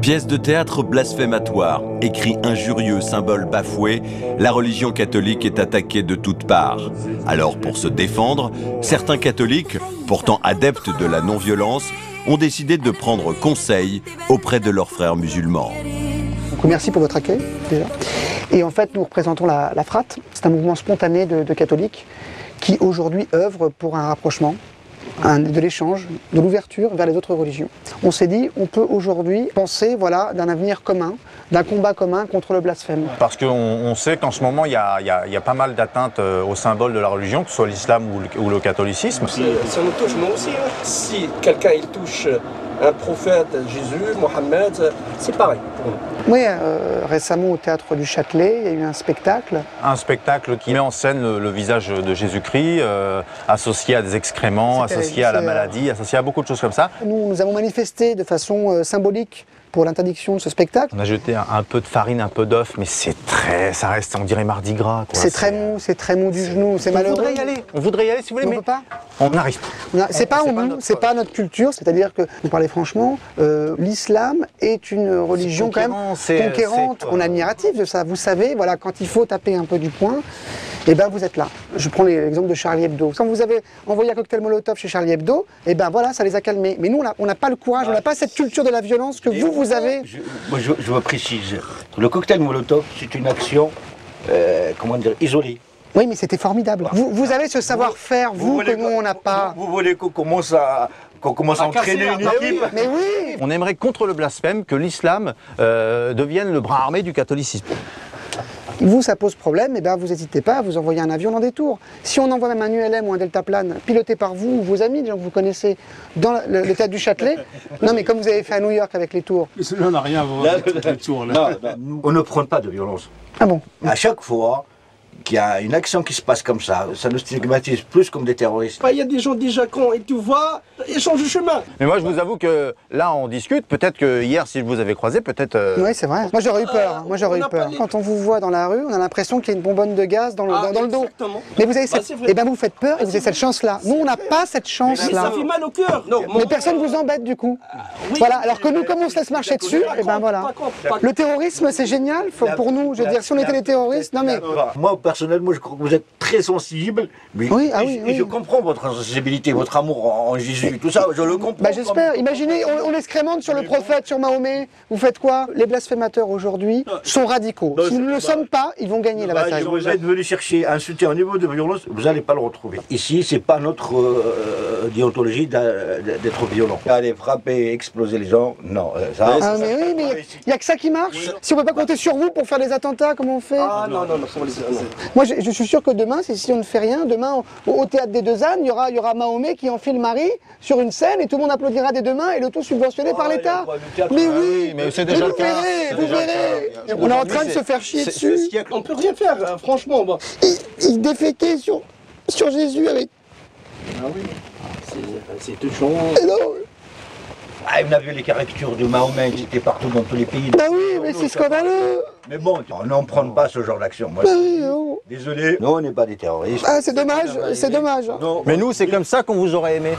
Pièce de théâtre blasphématoire, écrit injurieux, symbole bafoué, la religion catholique est attaquée de toutes parts. Alors pour se défendre, certains catholiques, pourtant adeptes de la non-violence, ont décidé de prendre conseil auprès de leurs frères musulmans. Donc, merci pour votre accueil déjà. Et en fait nous représentons la FRAT, c'est un mouvement spontané de catholiques qui aujourd'hui œuvre pour un rapprochement, de l'échange, de l'ouverture vers les autres religions. On s'est dit, on peut aujourd'hui penser d'un avenir commun, d'un combat commun contre le blasphème. Parce qu'on sait qu'en ce moment, il y a pas mal d'atteintes aux symboles de la religion, que ce soit l'islam ou le catholicisme. Si on nous touche, nous aussi. Si quelqu'un il touche un prophète, Jésus, Mohammed, c'est pareil pour nous. Oui, récemment au Théâtre du Châtelet, il y a eu un spectacle. Un spectacle qui met en scène le visage de Jésus-Christ, associé à des excréments, associé à la maladie, associé à beaucoup de choses comme ça. Nous avons manifesté de façon symbolique pour l'interdiction de ce spectacle. On a jeté un peu de farine, un peu d'œuf, mais ça reste, on dirait Mardi Gras. C'est très mou du genou, c'est malheureux. On voudrait y aller si vous voulez, mais on peut pas. On n'arrive pas. C'est pas notre culture, c'est-à-dire que, vous parlez franchement, l'islam est une religion quand même conquérante. On est admiratif de ça. Vous savez, voilà, quand il faut taper un peu du poing, et ben vous êtes là. Je prends l'exemple de Charlie Hebdo. Quand vous avez envoyé un cocktail Molotov chez Charlie Hebdo, et ben voilà, ça les a calmés. Mais nous, on n'a pas le courage, on n'a pas cette culture de la violence que vous avez. Je vous précise, le cocktail Molotov, c'est une action, isolée. Oui, mais c'était formidable. Vous avez ce savoir-faire, vous que nous, on n'a pas. Vous voulez qu'on commence à entraîner une équipe? Mais oui. On aimerait, contre le blasphème, que l'islam devienne le bras armé du catholicisme. Vous, ça pose problème, et ben vous n'hésitez pas à vous envoyer un avion dans des tours. Si on envoie même un ULM ou un deltaplane piloté par vous ou vos amis, des gens que vous connaissez, dans le théâtre du Châtelet, non mais comme vous avez fait à New York avec les tours. Mais cela n'a rien à voir avec les tours. Là. Non, on ne prend pas de violence. Ah bon? À chaque fois qu'il y a une action qui se passe comme ça nous stigmatise plus comme des terroristes. Il y a des gens déjà cons et tu vois, ils changent de chemin. Mais moi je vous avoue que là on discute, peut-être que hier si je vous avais croisé, peut-être... Oui c'est vrai, moi j'aurais eu peur, Quand on vous voit dans la rue, on a l'impression qu'il y a une bonbonne de gaz dans le dos. Mais vous avez vous faites peur et vous avez cette chance-là. Nous on n'a pas cette chance-là. Ça fait mal au cœur. Mais personne vous embête du coup. Voilà, alors que nous comme on se laisse marcher dessus, et ben voilà. Le terrorisme c'est génial pour nous, je veux dire si on était les terroristes, non mais... Moi personnellement je crois que vous êtes très sensible, mais et je comprends votre sensibilité, votre amour en Jésus, tout ça, je le comprends. Bah j'espère, imaginez, on excrémente sur le prophète, sur Mahomet, vous faites quoi? Les blasphémateurs aujourd'hui sont radicaux. Si nous ne le sommes pas, ils vont gagner la bataille. Vous êtes venu chercher un soutien au niveau de violence, vous n'allez pas le retrouver. Ici, c'est pas notre déontologie d'être violent. Aller frapper, exploser les gens, non. Mais oui, mais il n'y a que ça qui marche. Si on ne peut pas compter sur vous pour faire des attentats, comment on fait? Ah non. Moi je suis sûr que demain, si on ne fait rien, demain au théâtre des Deux Ânes, il y aura Mahomet qui enfile Marie sur une scène et tout le monde applaudira des deux mains et le tout subventionné par l'État. Mais oui, mais c'est déjà le cas. Vous verrez. On est en train de se faire chier dessus. On peut rien faire, franchement. Il déféquait sur Jésus avec... Ah oui, c'est touchant. Vous avez vu les caricatures de Mahomet qui étaient partout dans tous les pays. Bah oui, mais c'est scandaleux. Mais bon, on n'en prend pas ce genre d'action. Bah oui, Désolé, nous on n'est pas des terroristes. Ah c'est dommage, c'est dommage. Non, mais nous c'est comme ça qu'on vous aurait aimé.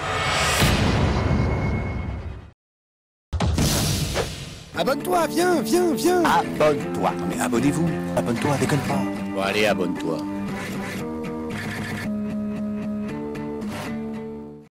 Abonne-toi, viens. Abonne-toi. Mais abonnez-vous. Abonne-toi, déconne pas. Bon allez, abonne-toi.